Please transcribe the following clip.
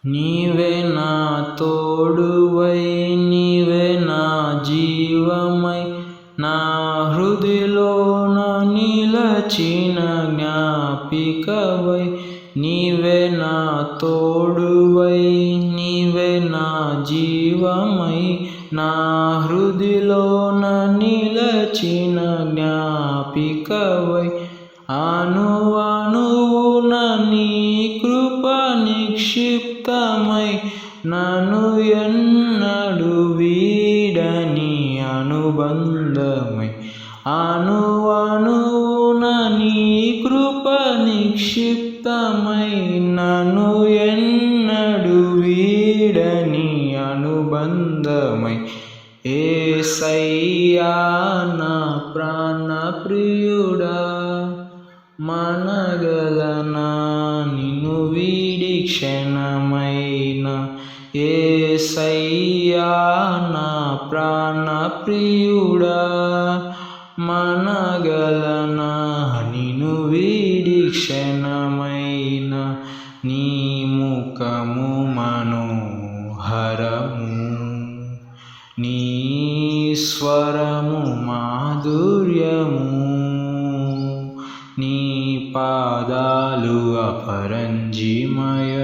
నీవే నా తోడువై నీవే నా జీవమై నా హృదిలోన నిలచిన జ్ఞాపికవై నీవే నా తోడువై నీవే నా జీవమై నా హృదిలోన నిలచిన జ్ఞాపికవై అణువణువున నీ కృప నిక్షిప్తమై నన్ను ఎన్నడు వీడని అనుబంధమై అణువణువున నీ కృప నిక్షిప్తమై నన్ను ఎన్నడు వీడని అనుబంధమై యేసయ్యా నా ప్రాణప్రియుడా మనగలనా నిన్ను వీడి క్షణమైన యేసయ్యా నా ప్రాణప్రియుడా మనగలనా నిన్ను వీడి క్షణమైన నీ ముఖము మనోహరము నీ స్వరము మాధుర్యము నీ పాదాలు అపరంజిమయము